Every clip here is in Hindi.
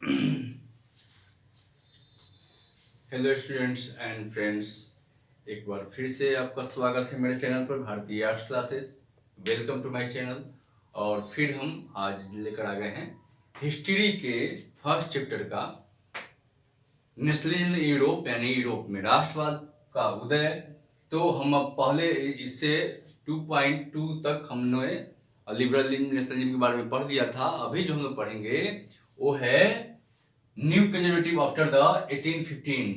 हेलो स्टूडेंट्स एंड फ्रेंड्स, एक बार फिर से आपका स्वागत है मेरे चैनल पर भारतीय arts classes. Welcome to my channel. और फिर हम आज लेकर आ गए हैं हिस्ट्री के फर्स्ट चैप्टर का नेस्लिन यूरोप यानी यूरोप में राष्ट्रवाद का उदय। तो हम अब पहले इससे 2.2 तक हमने लिबरलिज्म नेशनलिज्म के बारे में पढ़ लिया था। अभी जो हम लोग पढ़ेंगे वो है न्यू कंजर्वेटिव आफ्टर द 1815।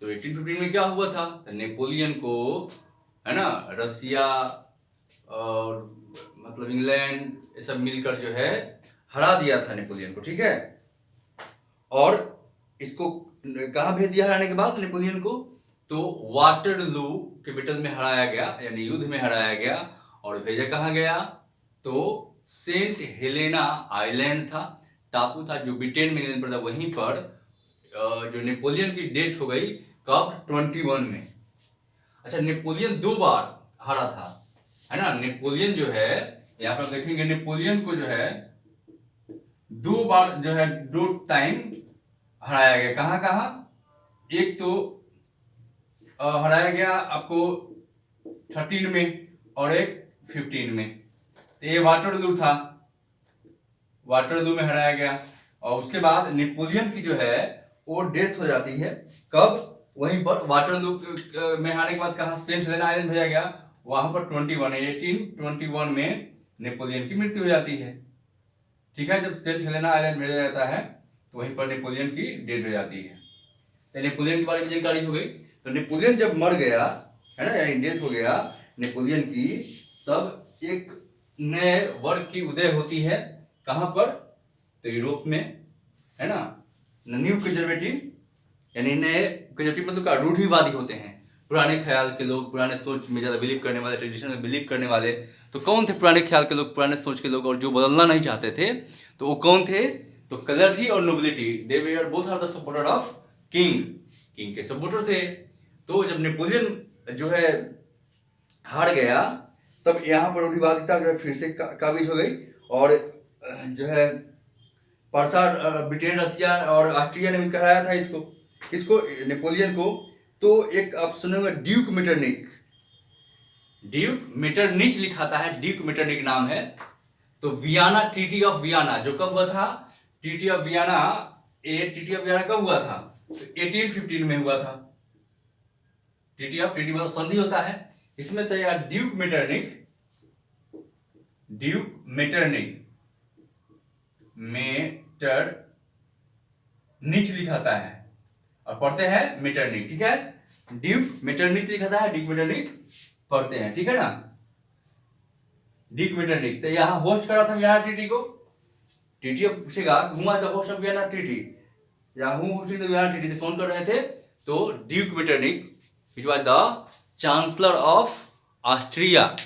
तो 1815 में क्या हुआ था? तो नेपोलियन को, है ना, रसिया और मतलब इंग्लैंड ये सब मिलकर जो है हरा दिया था नेपोलियन को, ठीक है। और इसको कहाँ भेज दिया हराने के बाद नेपोलियन को? तो वाटरलू के बैटल में हराया गया, यानी युद्ध में हराया गया। और भेजा कहाँ गया? तो सेंट हेलेना आइलैंड था, टापू था जो ब्रिटेन में पड़ता, वहीं पर जो नेपोलियन की डेथ हो गई कब? 21 में। अच्छा, नेपोलियन 2 बार हारा था, है ना। नेपोलियन जो है, यहाँ पर देखेंगे नेपोलियन को जो है 2 बार जो है 2 टाइम हराया गया। कहाँ कहाँ? एक तो हराया गया आपको 13 में और एक 15 में। तो ये वाटरलू था, वाटरलू में हराया गया। और उसके बाद नेपोलियन की जो है वो डेथ हो जाती है कब? वहीं पर वाटरलू में हारने के बाद कहा? सेंट हेलेना आइलैंड भेजा गया, वहां पर 1821 में नेपोलियन की मृत्यु हो जाती है, ठीक है। जब सेंट हेलेना आइलैंड भेजा जाता है तो वहीं पर नेपोलियन की डेथ हो जाती है। तो नेपोलियन के बारे में जानकारी हो गई। तो नेपोलियन जब मर गया, है ना, यानी डेथ हो गया नेपोलियन की, तब एक नए वर्ग की उदय होती है। कहां पर? तो यूरोप में, है ना। न्यू कंजर्वेटिव यानी नए कंजर्वेटिव मतलब क्या? रूढ़िवादी होते हैं, पुराने ख्याल के लोग, पुराने सोच में ज़्यादा बिलीव करने वाले, ट्रेडिशन में बिलीव करने वाले। तो कौन थे पुराने ख्याल के लोग, पुराने सोच के लोग, और जो बदलना नहीं चाहते थे? तो वो कौन थे? तो क्लर्जी और nobility, they were both are the supporter of king, king के सपोर्टर थे। तो जब नेपोलियन जो है हार गया, तब यहाँ पर रूढ़िवादिता जो है फिर से काबिज हो गई। और जो है पर्सा, ब्रिटेन, रसिया और ऑस्ट्रिया ने भी कराया था इसको नेपोलियन को। तो एक आप सुनेंगे ड्यूक मेटरनिक, ड्यूक मेटरनिच लिखाता है, ड्यूक मेटरनिक नाम है। तो वियना, ट्रीटी ऑफ वियना जो कब हुआ था? Treaty of Vienna, treaty of Vienna कब हुआ था? तो 1815 में हुआ था। ट्रीटी मतलब संधि होता है। इसमें तो यार ड्यूक मेटरनिच लिखाता है और पढ़ते हैं मेटरनिक, ठीक है। ड्यूक मेटरनिच लिखाता है, ड्यूक मेटरनिच पढ़ते हैं, ठीक है ना। ड्यूक मेटरनिच तो यहाँ होस्ट करा था वियना ट्रीटी को। ट्रीटी अब पूछेगा who are the host of Vienna treaty या who hosting the Vienna treaty, कौन कर रहे थे? तो duke Metternich, it was the chancellor of Austria,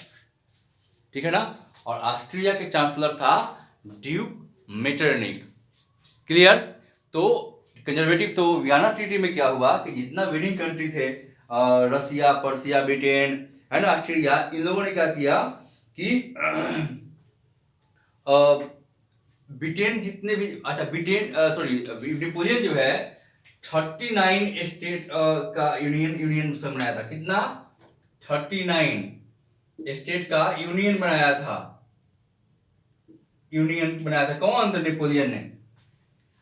ठीक है ना। और ऑस्ट्रिया के चांसलर था ड्यूक मेटरनिच, क्लियर। तो कंजर्वेटिव, तो वियना ट्रीटी में क्या हुआ कि जितना विनिंग कंट्री थे, रसिया, पर्सिया, ब्रिटेन, है ना, ऑस्ट्रिया, इन लोगों ने क्या किया कि ब्रिटेन जितने भी, अच्छा ब्रिटेन नेपोलियन जो है 39 स्टेट का यूनियन बनाया था। कितना? 39 स्टेट का यूनियन बनाया था, कौन? तो नेपोलियन ने।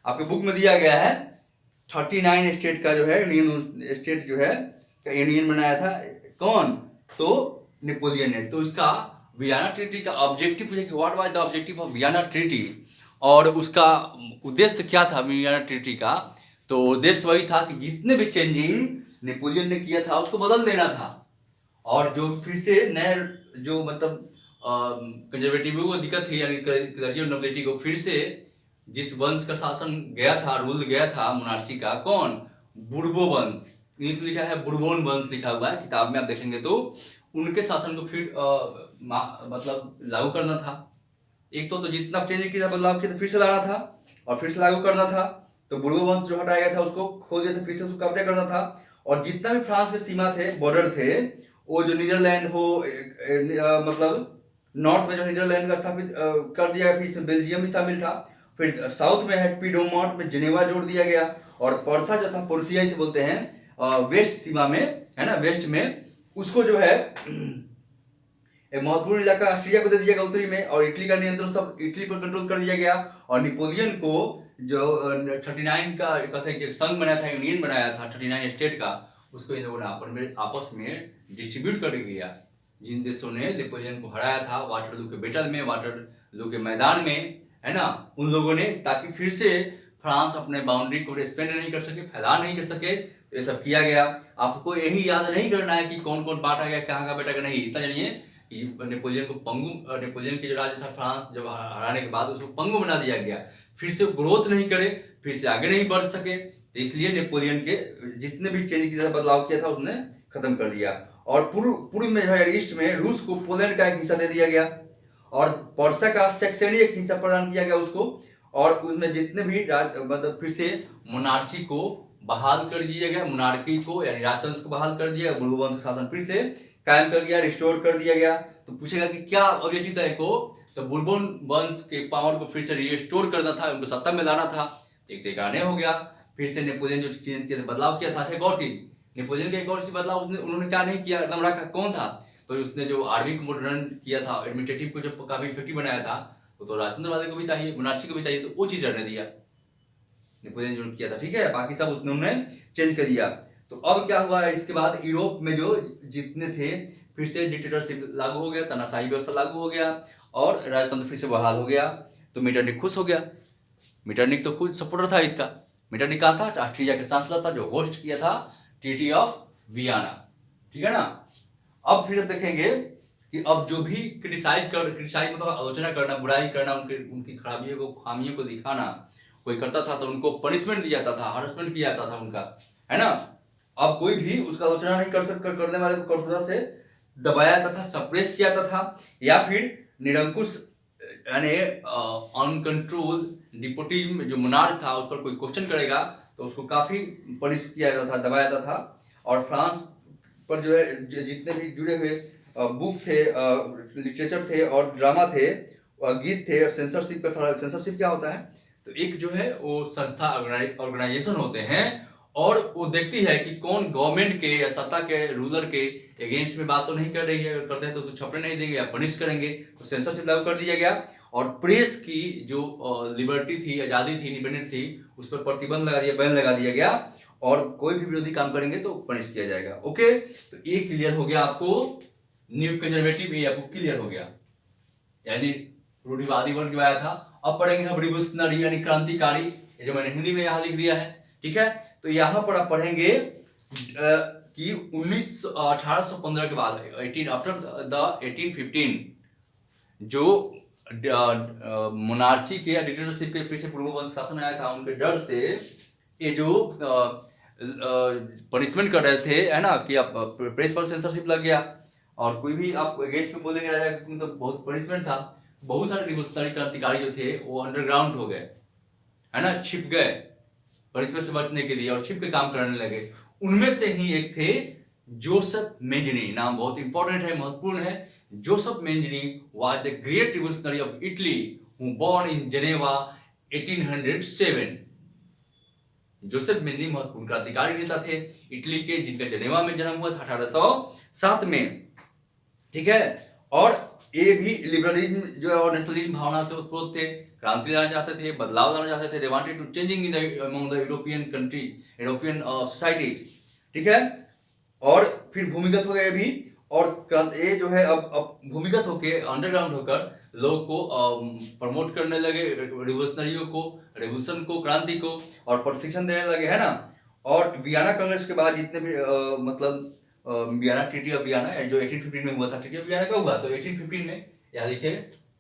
आपके बुक में दिया गया है 39 स्टेट का जो है यूनियन, स्टेट जो है यूनियन बनाया था, कौन? तो नेपोलियन ने। तो इसका वियना ट्रीटी का ऑब्जेक्टिव पूछे कि what was the objective of Vienna treaty, और उसका उद्देश्य क्या था वियना ट्रीटी का? तो उद्देश्य वही था कि जितने भी चेंजिंग नेपोलियन ने किया था उसको बदल देना था, और जो फिर से नए जो मतलब कंजर्वेटिव को दिक्कत थी, यानी क्लर्जी और नोबिलिटी को, फिर से जिस वंश का शासन गया था, रूल गया था मोनार्ची का, कौन? बुर्बो वंश, इंग्लिश में लिखा है बुर्बोन वंश लिखा हुआ है, किताब में आप देखेंगे तो उनके शासन को फिर मतलब लागू करना था। एक तो जितना चेंज किया, बदलाव किया, तो फिर से लाना था और फिर से लागू करना था। तो बुर्बो वंश जो हटाया गया था उसको खोल दिया था, फिर से उसको कब्जा करना था। और जितना भी फ्रांस के सीमा थे, बॉर्डर थे, वो जो नीदरलैंड हो, मतलब नॉर्थ में जो नीदरलैंड का स्थापित कर दिया, फिर इसमें बेल्जियम भी शामिल था। फिर साउथ में है पीडोमॉन्ट में जेनेवा जोड़ दिया गया, और पर्सा जो था, पोर्सिया से बोलते हैं, वेस्ट सीमा में है ना, वेस्ट में, उसको जो है एक महत्वपूर्ण इलाका ऑस्ट्रिया को दे दिया गया उत्तरी में, और इटली का नियंत्रण सब इटली पर कंट्रोल कर दिया गया। और नेपोलियन को जो 39 का एक संघ बनाया था, यूनियन बनाया था 39 स्टेट का, उसको इन लोगों ने आपस में डिस्ट्रीब्यूट कर दिया। जिन देशों ने नेपोलियन को हराया था वाटरलू के बैटल में, वाटरलू के मैदान में, है ना, उन लोगों ने, ताकि फिर से फ्रांस अपने बाउंड्री को एक्सपेंड नहीं कर सके, फैला नहीं कर सके, तो ये सब किया गया। आपको यही याद नहीं करना है कि कौन कौन बांटा गया, कहाँ का बेटा का, नहीं, इतना जानिए नेपोलियन को पंगु, नेपोलियन के जो राज्य था फ्रांस, जब हराने के बाद उसको पंगु बना दिया गया, फिर से ग्रोथ नहीं करे, फिर से आगे नहीं बढ़ सके, तो इसलिए नेपोलियन के जितने भी चेंज किया, बदलाव किया था, उसने खत्म कर दिया। और पूर्व में जो है ईस्ट में रूस को पोलैंड का एक हिस्सा दे दिया गया, और पर्सा का सेक्सेनी एक हिस्सा प्रदान किया गया उसको, और उसमें जितने भी मतलब फिर से मोनार्ची को बहाल कर दिया गया, मोनार्की को यानी राजतंत्र को बहाल कर दिया, बुर्बन वंश का शासन फिर से कायम कर दिया, रिस्टोर कर दिया गया। तो पूछेगा कि क्या ऑब्जेक्टिव था को, तो बुर्बन वंश के पावर को फिर से रिस्टोर करना था, उनको सत्ता में लाना था। एक गाने हो गया। फिर से नेपोलियन जो चेंज किया, बदलाव किया था, एक और चीज नेपोलियन का, एक और चीज बदलाव उन्होंने क्या नहीं किया, एकदम रखा, कौन था, तो उसने जो आर्मी को मॉडर्न किया था, एडमिनिस्ट्रेटिव को जो काफी इफेक्टिव बनाया था, तो राजतंत्र वाले को भी चाहिए, मोनार्ची को भी चाहिए, तो वो चीज रहने दिया नेपोलियन जो किया था, ठीक है, बाकी सब उन्होंने चेंज कर दिया। तो अब क्या हुआ, इसके बाद यूरोप में जो जितने थे, फिर से डिक्टेटरशिप लागू हो गया, तानाशाही व्यवस्था लागू हो गया, और राजतंत्र फिर से बहाल हो गया। तो मीटरनिक खुश हो गया। मीटरनिक तो खुद सपोर्टर था इसका। मीटरनिक कहा था, ऑस्ट्रिया के चांसलर था, जो होस्ट किया था ट्रीटी ऑफ वियना, ठीक है ना। अब फिर देखेंगे कि अब जो भी क्रिटिसाइज मतलब आलोचना करना, बुराई करना, उनकी खराबियों को, खामियों को दिखाना कोई करता था, तो उनको पनिशमेंट दिया जाता था, हरासमेंट किया जाता था उनका, है ना। अब कोई भी उसका आलोचना नहीं करने वाले को कठोरता से दबाया जाता था, सप्रेस किया जाता था, या फिर निरंकुश यानी अनकंट्रोल डिपोटिज्म जो मोनार्क था, उस पर कोई क्वेश्चन करेगा तो उसको काफी पनिश किया जाता था, दबाया जाता था। और फ्रांस पर जो है जितने भी जुड़े हुए बुक थे, लिटरेचर थे, और ड्रामा थे, गीत थे, सेंसरशिप का सारा, सेंसरशिप क्या होता है, तो एक जो है वो संस्था, ऑर्गेनाइजेशन होते हैं, और वो देखती है कि कौन गवर्नमेंट के या सत्ता के, रूलर के अगेंस्ट में बात तो नहीं कर रही है, अगर करते हैं तो उसको छपने नहीं देंगे या पनिश करेंगे, तो सेंसरशिप लागू कर दिया गया। और प्रेस की जो लिबर्टी थी, आज़ादी थी, इंडिपेंडेंट थी, उस पर प्रतिबंध लगा दिया, बैन लगा दिया गया, और कोई भी विरोधी काम करेंगे तो पनिश किया जाएगा। ओके, तो ये क्लियर हो गया आपको, न्यू कंजर्वेटिव ये आपको क्लियर हो गया, यानी रूढ़िवादी वर्ग जो आया था। अब पढ़ेंगे हम रिवोल्यूशनरी यानी क्रांतिकारी, ये जो मैंने हिंदी में यहाँ लिख दिया है, ठीक है। तो यहाँ पर आप पढ़ेंगे कि 1815 के बाद, 18 आफ्टर द 1815 जो मोनार्ची के, डिक्टेटरशिप के फिर से पूर्व वंश शासन आया था, उनके डर से ये जो पनिशमेंट कर रहे थे, है ना, कि आप प्रेस पर सेंसरशिप लग गया, और कोई भी आप अगेंस्ट में बोलेंगे तो बहुत पनिशमेंट था। बहुत सारे रिवोल्यूशनरी क्रांतिकारी जो थे वो अंडरग्राउंड हो गए, है ना, छिप गए पनिशमेंट से बचने के लिए, और छिप के काम करने लगे। उनमें से ही एक थे जोसेफ मेंजिनी, नाम बहुत इंपॉर्टेंट है, महत्वपूर्ण है। Joseph Mazzini was the great revolutionary of Italy who born in Geneva 1807। Joseph Mazzini महत्वपूर्ण क्रांतिकारी नेता थे इटली के, जिनका जेनेवा में जन्म हुआ था 1807 में, ठीक है। और ये भी लिबरलिज्म जो है और नेशनलिज्म भावना से उत्प्रोत थे, क्रांति लाना चाहते थे, बदलाव लाना चाहते थे। They wanted to changing in the among the European country, European societies, ठीक है। और फिर भूमिगत हो गए भी, और ये जो है अब भूमिगत होकर, अंडरग्राउंड होकर लोग को प्रमोट करने लगे, रिवोल्यूशनरियों को, रेवोल्यूशन को, क्रांति को, और प्रशिक्षण देने लगे, है ना। और वियना कांग्रेस के बाद जितने भी मतलब वियना, ट्रीटी ऑफ वियना जो 1815 में हुआ था, ट्रीटी ऑफ वियना कब हुआ, तो 1815 में, यहाँ लिखे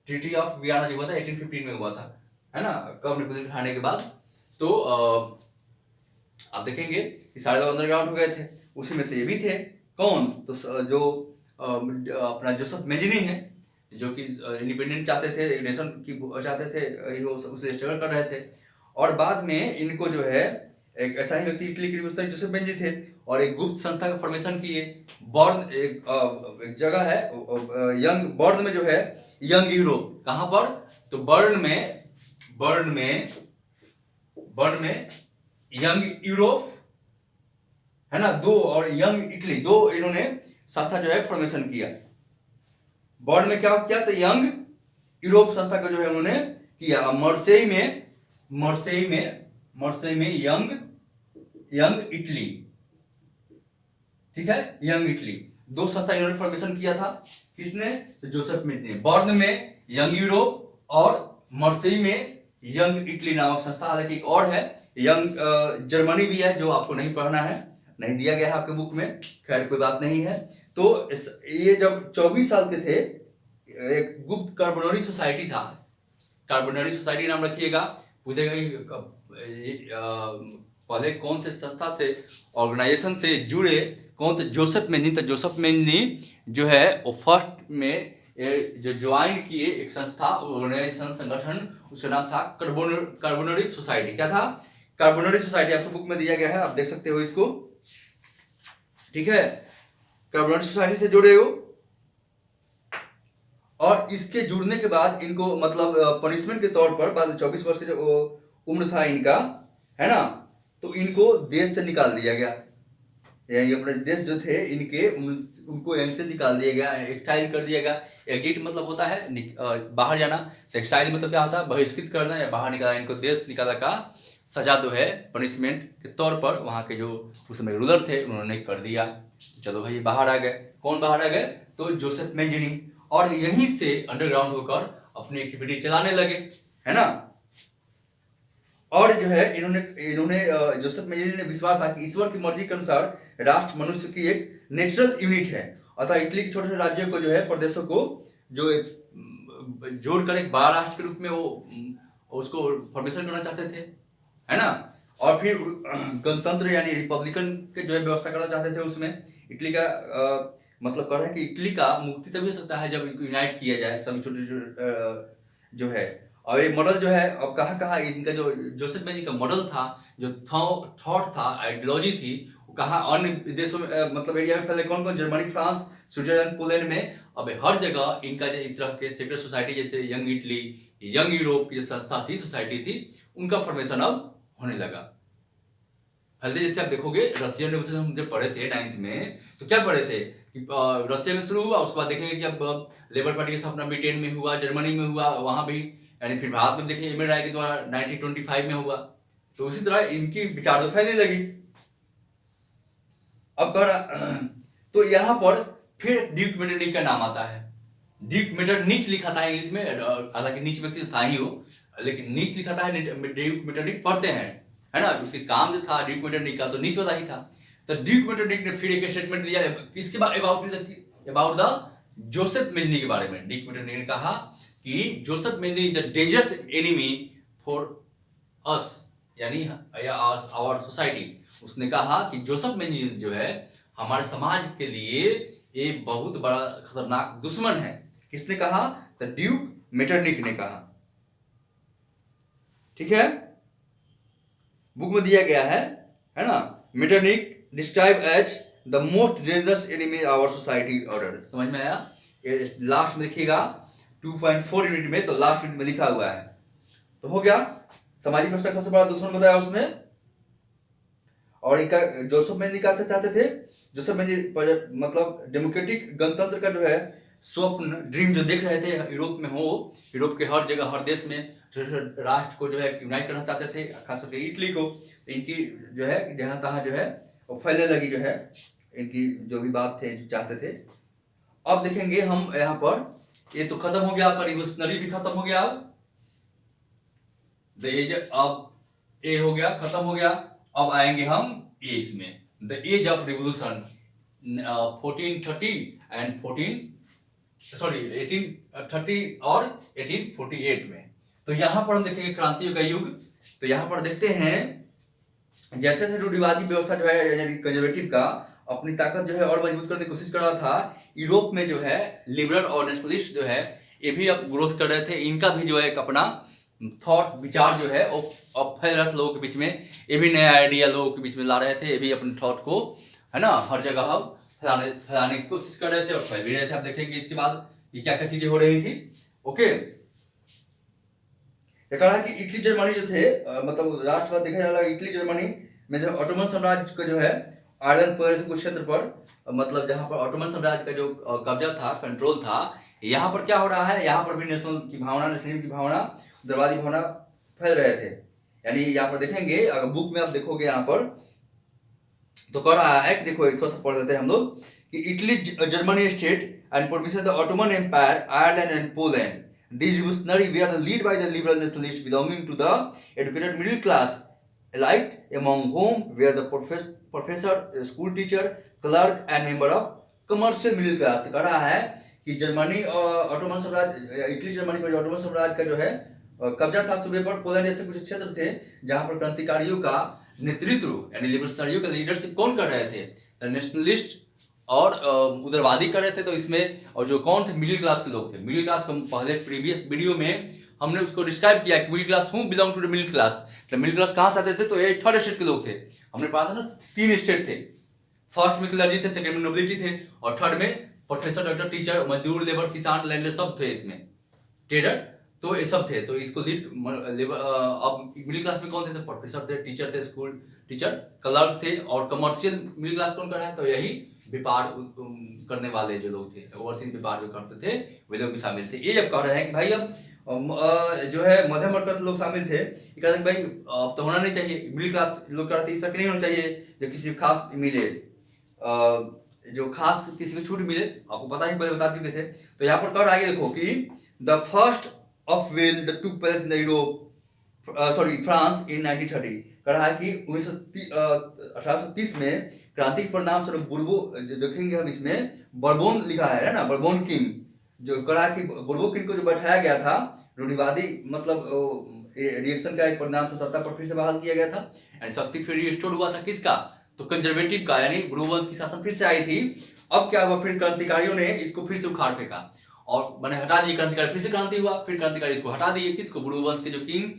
ट्रीटी ऑफ वियना जो हुआ था 1815 में हुआ था, है ना, कब नेपोलियन खाने के बाद। तो आप देखेंगे कि सारे लोग अंडरग्राउंड हो गए थे, उसी में से ये भी थे। कौन, तो जो अपना जोसेफ मेंजिनी है, जो कि इंडिपेंडेंट चाहते थे, एक नेशन की चाहते थे, उससे स्ट्रगल कर रहे थे। और बाद में इनको जो है एक ऐसा ही व्यक्ति इटली के रिवोल्यूशनरी जोसेफ मेंजिनी थे, और एक गुप्त संस्था का फॉर्मेशन किए। बॉर्न एक जगह है, यंग बॉर्न में जो है, यंग यूरोप, कहाँ पर, तो बर्न में बर्न में यंग यूरोप, है ना, दो, और यंग इटली, दो इन्होंने संस्था जो है फॉर्मेशन किया। बर्न में क्या किया, तो यंग यूरोप संस्था का जो है उन्होंने किया। मर्सेई में यंग इटली, ठीक है, यंग इटली, दो संस्था इन्होंने फॉर्मेशन किया था। किसने, तो जोसेफ स्मिथ ने। बर्न में यंग यूरोप और मर्सेई में यंग इटली नामक संस्था। हालांकि एक और है, यंग जर्मनी भी है, जो आपको नहीं पढ़ना है, नहीं दिया गया है आपके बुक में, खैर कोई बात नहीं है। तो ये जब 24 साल के थे, एक गुप्त कार्बोनरी सोसाइटी था, कार्बोनरी सोसाइटी नाम रखिएगा, पूछेगा कि पहले कौन से संस्था से, ऑर्गेनाइजेशन से जुड़े, कौन, तो जोसेफ मेनी। तो जोसेफ मेनी जो है वो फर्स्ट में जो ज्वाइन किए एक संस्था, ऑर्गेनाइजेशन, संगठन, उसका नाम था कार्बोनरी सोसाइटी। क्या था, कार्बोनरी सोसाइटी। आपको बुक में दिया गया है, आप देख सकते हो इसको, ठीक है। कार्बोनरी सोसाइटी से जुड़े हो, और इसके जुड़ने के बाद इनको मतलब पनिशमेंट के तौर पर, बाद में 24 वर्ष के जो उम्र था इनका, है ना, तो इनको देश से निकाल दिया गया। यानी अपने देश जो थे इनके, उनको यहीं से निकाल दिया गया, एक्साइल कर दिया गया। एग्जिट मतलब होता है बाहर जाना, तो एक्साइल मतलब क्या होता है, बहिष्कृत करना या बाहर निकालना। इनको देश निकाला का सजा जो है पनिशमेंट के तौर पर वहाँ के जो उस समय रूलर थे उन्होंने कर दिया। चलो भाई बाहर आ गए। कौन बाहर आ गए, तो जोसेफ मेंजिनी, और यहीं से अंडरग्राउंड होकर अपनी एक्टिविटी चलाने लगे, है ना। और जो है इन्होंने जोसेफ मेंजिनी ने विश्वास था कि ईश्वर की मर्जी के अनुसार राष्ट्र मनुष्य की एक नेचुरल यूनिट है। अतः इटली के छोटे छोटे राज्यों को जो है, प्रदेशों को जो जोड़कर एक बड़ा राष्ट्र के रूप में वो उसको फॉर्मेशन करना चाहते थे, है ना। और फिर गणतंत्र यानी रिपब्लिकन के जो है व्यवस्था करना चाहते थे उसमें। इटली का मतलब कर रहा है कि इटली का मुक्ति तभी हो सकता है जब इनको यूनाइट किया जाए सभी छोटे छोटे जो है। और ये मॉडल जो है, अब कहाँ कहाँ इनका जो जोसेफ मेंजी का मॉडल था, जो थॉट था, आइडियोलॉजी थी, वो कहाँ अन्य देशों में मतलब एरिया में फैले, कौन कौन, जर्मनी, फ्रांस, स्विट्जरलैंड, पोलैंड में। अब हर जगह इनका जो इस तरह के सेक्रेट सोसाइटी, जैसे यंग इटली, यंग यूरोप की जो संस्था थी, सोसाइटी थी, उनका फॉर्मेशन अब होने लगा। हल्दी जैसे आप देखोगे रशियन रेवोल्यूशन हम जब पढ़े थे 9th में, तो क्या पढ़े थे कि रशिया में शुरू हुआ, उसके बाद देखेंगे कि अब लेबर पार्टी का स्थापना ब्रिटेन में हुआ, जर्मनी में हुआ, वहां भी, यानी फिर भारत में देखें एम एन राय के द्वारा 1925 में हुआ। तो उसी तरह इनकी विचार तो फैलने लगी। अब तो यहाँ पर फिर ड्यूक मेटरनिच का नाम आता है। ड्यूक मेटरनिच लिखा था इंग्लिश में, हालांकि नीच व्यक्ति तो था ही हो, लेकिन नीच लिखा था, ड्यूक मेटरनिच पढ़ते हैं, है ना। उसके काम जो था ड्यूक मेटरनिच का, तो नीच वाला ही था। तो ड्यूक मेटरनिच ने फिर एक स्टेटमेंट दिया किसके बारे, अबाउट द जोसेफ मेंजी के बारे में। ड्यूक मेटरनिच ने कहा कि Joseph Mazzini is the dangerous enemy for us, यानी आवर सोसाइटी। उसने कहा कि जोसेफ मेंजी जो है हमारे समाज के लिए एक बहुत बड़ा खतरनाक दुश्मन है। किसने कहा, तो ड्यूक मेटरनिच ने कहा, ठीक है, बुक में दिया गया है ना। Metternich describe as the most dangerous enemy our society order. समझ में आया। ये लास्ट में देखिएगा 2.4 यूनिट में, तो लास्ट यूनिट में लिखा हुआ है। तो हो गया, सामाजिक व्यवस्था का सबसे बड़ा दुश्मन बताया उसने। और इनका जोसेफ मेंजी कहते चाहते थे, जोसेफ मेंजी मतलब डेमोक्रेटिक गणतंत्र का जो है स्वप्न, ड्रीम जो देख रहे थे यूरोप में हो, यूरोप के हर जगह, हर देश में राष्ट्र को जो है यूनाइट करना चाहते थे, खासकर इटली को। तो इनकी जो है जहाँ तहाँ जो है वो फैलने लगी, जो है इनकी जो भी बात थे, जो चाहते थे। अब देखेंगे हम यहाँ पर, ये तो खत्म हो गया, आपका रिवोल्यूशनरी भी खत्म हो गया। अब द एज, अब ए हो गया, खत्म हो गया। अब आएंगे हम ए इसमें, the age of revolution 1430 and 1830 और 1848 में। तो यहाँ पर हम देखेंगे क्रांतियों का युग। तो यहाँ पर देखते हैं जैसे जैसे रूढ़िवादी व्यवस्था जो है, यानी कंजर्वेटिव का अपनी ताकत जो है और मजबूत करने की कोशिश कर रहा था, यूरोप में जो है लिबरल और नेशनलिस्ट जो है ये भी अब ग्रोथ कर रहे थे। इनका भी जो है एक अपना थॉट, विचार जो है वो अब फैल रहा था लोगों के बीच में। ये भी नया आइडिया लोगों के बीच में ला रहे थे, ये भी अपने थॉट को, है ना, हर जगह अब फैलाने की कोशिश कर रहे थे और फैल भी रहे थे। आप देखेंगे इसके बाद ये क्या क्या चीजें हो रही थी। ओके, ये कहा कि इटली जर्मनी जो थे मतलब राष्ट्रवाद देखा जाने लगा इटली जर्मनी में जो ऑटोमन साम्राज्य का जो है आयरलैंड प्रदेश के कुछ क्षेत्र पर मतलब जहाँ पर ऑटोमन साम्राज्य का जो कब्जा था, कंट्रोल था, यहाँ पर क्या हो रहा है, यहाँ पर भी नेशनल की भावना, नेशनलिज्म की भावना, उदारवादी भावना फैल रहे थे। यानी यहाँ पर देखेंगे, अगर बुक में आप देखोगे यहाँ पर तो कह रहा है कि देखो थोड़ा सा पढ़ लेते हैं हम लोग कि Italy Germany state and province the Ottoman Empire Ireland and Poland these revolutionary were led by the liberal nationalists belonging to the educated middle class elite, among whom were the professor, school teacher, clerk and member of commercial middle class। तो कह रहा है कि जर्मनी और ऑटोमन साम्राज्य, इटली जर्मनी का जो ऑटोमन साम्राज्य का जो है कब्जा था सूबे पर, पोलैंड जैसे कुछ क्षेत्र थे जहां पर क्रांतिकारियों का नेतृत्व यानी लिबरलिस्टों का लीडरशिप कौन कर रहे थे, नेशनलिस्ट और उदारवादी कर रहे थे। तो इसमें और जो कौन थे, मिडिल क्लास के लोग थे। मिडिल क्लास को पहले प्रीवियस वीडियो में हमने उसको डिस्क्राइब किया कि middle class who belong to the middle class. तो मिडिल क्लास कहाँ से आते थे, तो ये थर्ड स्टेट के लोग थे। हमने पढ़ा था ना 3 स्टेट थे, फर्स्ट में क्लर्जी थे, सेकंड में नोबिलिटी थे और थर्ड में प्रोफेसर, डॉक्टर, टीचर, मजदूर, लेबर, किसान, लैंडर सब थे, इसमें ट्रेडर, तो ये सब थे। तो इसको लीड अब मिडिल क्लास में कौन थे, तो प्रोफेसर थे, टीचर थे, स्कूल टीचर, क्लर्क थे और कमर्शियल मिडिल क्लास कौन कर रहा है, तो यही व्यापार करने वाले जो लोग थे, ओवरसीज व्यापार जो करते थे वे लोग भी शामिल थे। ये जब कह रहे हैं कि भाई अब जो है मध्यम वर्ग के लोग शामिल थे, ये कहते हैं भाई अब तो होना नहीं चाहिए, मिडिल क्लास लोग कहते हैं इस तरह नहीं होना चाहिए जो किसी खास मिले, जो खास किसी को छूट मिले, आपको पता ही पहले बता चुके थे। तो यहाँ पर कह रहा है देखो कि the first of well the took place in the Europe France in 1930। कह रहा है कि 1830 में क्रांति के परिणाम स्वरूप बुर्बो, देखेंगे हम इसमें बर्बोन लिखा है ना, बर्बोन किंग, जो कह रहा है कि बुर्बो किंग को जो बैठाया गया था, रूढ़िवादी मतलब रिएक्शन का एक परिणाम था, सत्ता पर फिर से बहाल किया गया था एंड शक्ति फिर रिस्टोर हुआ था किसका, तो कंजर्वेटिव का, यानी बुर्बोवंश की शासन फिर से आई थी। अब क्या हुआ, फिर क्रांतिकारियों ने इसको फिर से उखाड़ फेंका और मैंने हटा दिए, क्रांतिकारी फिर से क्रांति हुआ, फिर क्रांतिकारी इसको हटा दिए, किसको, बुर्बोवंश के जो किंग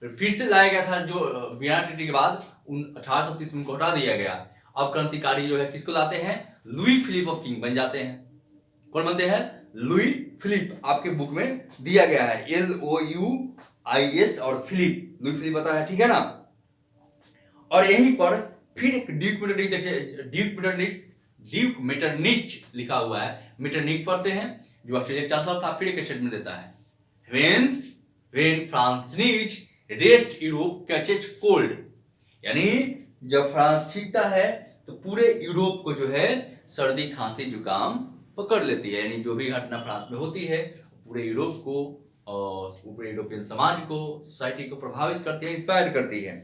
फिर से लाया गया था, जो वियना ट्रीटी के बाद 1830 में उनको हटा दिया गया। अब क्रांतिकारी जो है किसको लाते हैं, लुई फिलिप ऑफ किंग बन जाते हैं। कौन बनते हैं, लुई फिलिप, आपके बुक में दिया गया है LOUIS और फिलिप, लुई फिलिप आता है, ठीक है ना। और यहीं पर फिर एक ड्यूक मेटरनिच, देखिए ड्यूक मेटरनिच लिखा हुआ है, मेटरनिच पढ़ते हैं, जो ऑस्ट्रेलिया चांसलर था, फिर एक स्टेटमेंट देता है, व्हेन फ्रांस नीच रेस्ट यूरोप कैचेज कोल्ड, यानी जब फ्रांस छींकता है तो पूरे यूरोप को जो है सर्दी, खांसी, जुकाम पकड़ लेती है। यानी जो भी घटना फ्रांस में होती है पूरे यूरोप को और पूरे यूरोपियन समाज को, सोसाइटी को प्रभावित करती है, इंस्पायर करती है।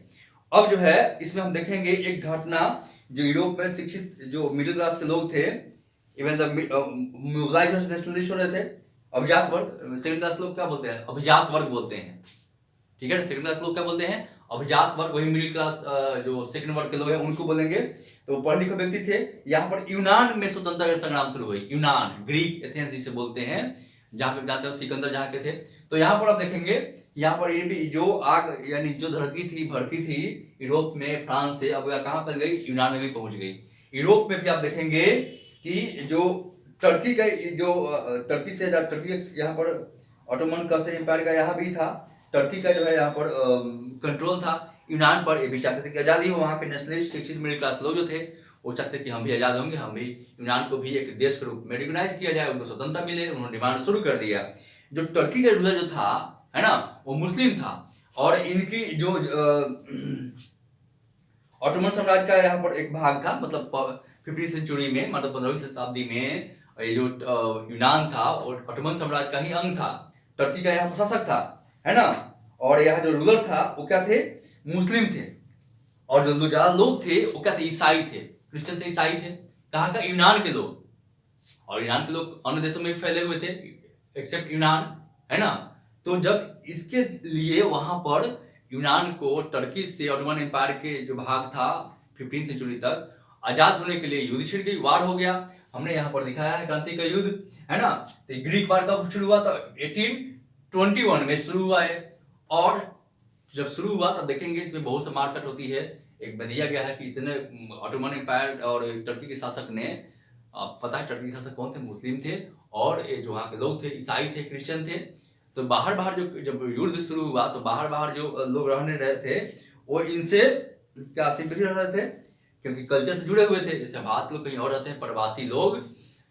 अब जो है इसमें हम देखेंगे एक घटना जो यूरोप में शिक्षित जो मिडिल क्लास के लोग थे, इवन द मोबिलाइज्ड नेशनलिस्ट हो रहे थे, अभिजात वर्ग, सेकंड क्लास लोग क्या बोलते हैं, अभिजात वर्ग बोलते हैं, ठीक है ना। सेकंड क्लास लोग क्या बोलते हैं, अभिजात वर्ग, वही मिडिल क्लास जो सेकंड वर्ग के लोग हैं उनको बोलेंगे। तो पढ़े लिखे व्यक्ति थे। यहाँ पर यूनान में स्वतंत्रता संग्राम शुरू हुई, यूनान, ग्रीक एथेंस जिसे बोलते हैं, जहाँ पे जानते हो सिकंदर जहाँ के थे। तो यहाँ पर आप देखेंगे, यहाँ पर ये भी जो आग यानी जो भड़की थी यूरोप में फ्रांस से, अब कहाँ फैल गई, यूनान में भी पहुंच गई। यूरोप में भी आप देखेंगे कि जो टर्की का जो टर्की से यहाँ पर ऑटोमन का एम्पायर का यहाँ भी था, टर्की का जो है यहाँ पर कंट्रोल था यूनान पर। ये भी चाहते थे कि आज़ादी हो, वहाँ के नेशनलिस्ट शिक्षित मिडिल क्लास लोग जो थे वो चाहते कि हम भी आज़ाद होंगे, हम भी यूनान को भी एक देश के रूप में रिकॉग्नाइज किया जाए, उनको स्वतंत्रता मिले। उन्होंने डिमांड शुरू कर दिया। जो टर्की का रूलर जो था है ना, वो मुस्लिम था और इनकी जो ऑटोमन साम्राज्य का यहाँ पर एक भाग था, मतलब 15वीं सेंचुरी में, मतलब 15वीं शताब्दी में ये जो यूनान था और ऑटोमन साम्राज्य का ही अंग था। टर्की का यहाँ प्रशासक था, है ना, और यहाँ जो रूलर था वो क्या थे, मुस्लिम थे। और जो ज्यादा लोग थे वो क्या थे, ईसाई थे, क्रिश्चियन थे, ईसाई थे। कहाँ का, यूनान के लोग। और यूनान के लोग अन्य देशों में भी फैले हुए थे एक्सेप्ट यूनान, है ना। तो जब इसके लिए वहां पर यूनान को टर्की से ऑटोमन एम्पायर के जो भाग था 15वीं सेंचुरी तक आजाद होने के लिए युद्ध छिड़ गई, वार हो गया। हमने यहाँ पर दिखाया है क्रांति का युद्ध, है ना। तो ग्रीक वार कब शुरू हुआ, तो 1821 में शुरू हुआ है। और जब शुरू हुआ तब देखेंगे इसमें बहुत सा मारकट होती है। एक में दिया गया है कि इतने ऑटोमन एम्पायर और टर्की के शासक ने, पता है टर्की के शासक कौन थे, मुस्लिम थे, और ये जो वहाँ के लोग थे ईसाई थे, क्रिश्चियन थे। तो बाहर बाहर जो जब युद्ध शुरू हुआ तो बाहर बाहर जो लोग रहने रहे थे वो इनसे क्या सिंपैथी रह रहे थे, क्योंकि कल्चर से जुड़े हुए थे। जैसे भारत लोग कहीं और रहते हैं, प्रवासी लोग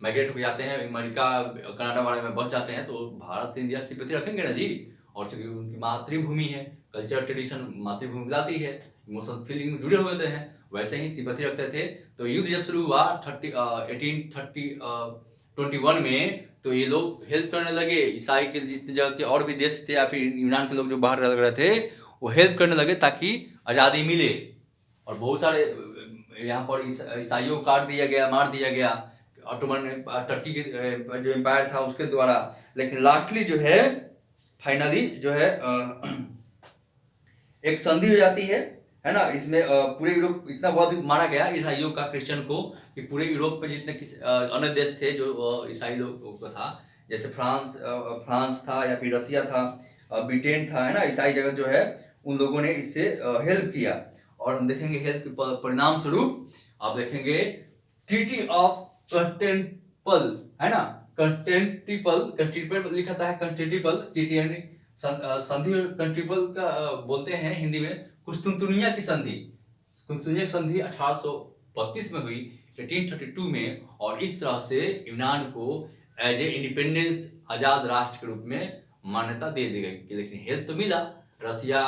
माइग्रेट हो जाते हैं, अमेरिका कनाडा वाले में बस जाते हैं, तो भारत से इंडिया सिंपैथी रखेंगे ना जी। और चूंकि उनकी मातृभूमि है, कल्चर ट्रेडिशन मातृभूमि लाती है, इमोशनल फीलिंग में जुड़े हुए हैं, वैसे ही सिंपैथी रखते थे। तो युद्ध जब शुरू हुआ 1821 में, तो ये लोग हेल्प करने लगे। ईसाई के जितने जगह के और भी देश थे या फिर यूनान के लोग जो बाहर रह रहे थे वो हेल्प करने लगे ताकि आज़ादी मिले। और बहुत सारे यहाँ पर ईसाइयों को काट दिया गया, मार दिया गया ऑटोमन टर्की के जो एम्पायर था उसके द्वारा। लेकिन लास्टली जो है फाइनली जो है एक संधि हो जाती है ना। इसमें पूरे यूरोप इतना बहुत मारा गया ईसाइयों का, क्रिश्चियन को, कि पूरे यूरोप में जितने अन्य देश थे जो ईसाई लोगों का था, जैसे फ्रांस था या फिर रसिया था, ब्रिटेन था, है ना, ईसाई जगत जो है उन लोगों ने इससे हेल्प किया। और हम देखेंगे हेल्प के परिणाम स्वरूप आप देखेंगे ट्रीटी ऑफ कंस्टेंटिनोपल, है ना, कंस्टेंटिनोपल लिखा था, कंस्टेंटिनोपल, TTN संधि। कंस्टेंटिनोपल का बोलते हैं हिंदी में कुस्तुनतुनिया की संधि। कुस्तुनतुनिया की संधि 1832 में हुई, 1832 में। और इस तरह से यूनान को एज ए इंडिपेंडेंस, आजाद राष्ट्र के रूप में मान्यता दे दी गई। लेकिन हेल्प तो मिला, रसिया,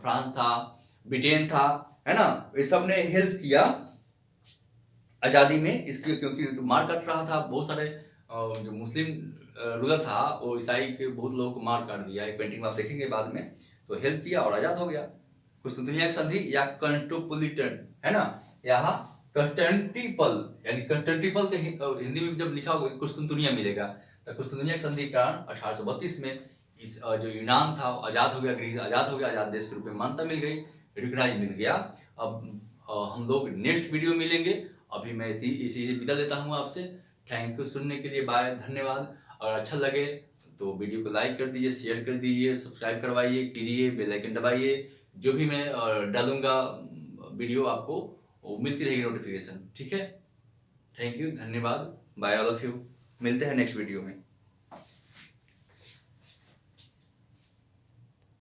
फ्रांस था, ब्रिटेन था, है ना, ये सब ने हेल्प किया आज़ादी में इसके, क्योंकि तो मार काट रहा था बहुत सारे जो मुस्लिम रूलर था वो ईसाई के बहुत लोगों को मार काट दिया। एक पेंटिंग में आप देखेंगे बाद में, तो हेल्प किया और आज़ाद हो गया। कुस्तुनतुनिया की संधि या कंस्टेंटिनोपल, है ना, यहाँ कंस्टेंटिनोपल यानी कंस्टेंटिनोपल के हिंदी में जब लिखा होगा कुस्तुनतुनिया मिलेगा। तो कुस्तुनतुनिया की संधि के कारण 1832 में इस जो यूनान था आज़ाद हो गया, ग्रीस आज़ाद हो गया, आज़ाद देश के रूप में मान्यता मिल गई, रिकॉग्नाइज मिल गया। अब हम लोग नेक्स्ट वीडियो मिलेंगे। अभी मैं इसी से विदा लेता हूँ आपसे। थैंक यू सुनने के लिए, बाय, धन्यवाद। और अच्छा लगे तो वीडियो को लाइक कर दीजिए, शेयर कर दीजिए, सब्सक्राइब करवाइए, कीजिए, बेल आइकन दबाइए। जो भी मैं डालूंगा वीडियो आपको वो मिलती रहेगी नोटिफिकेशन, ठीक है। थैंक यू, धन्यवाद, बाय ऑल ऑफ यू। मिलते हैं नेक्स्ट वीडियो में।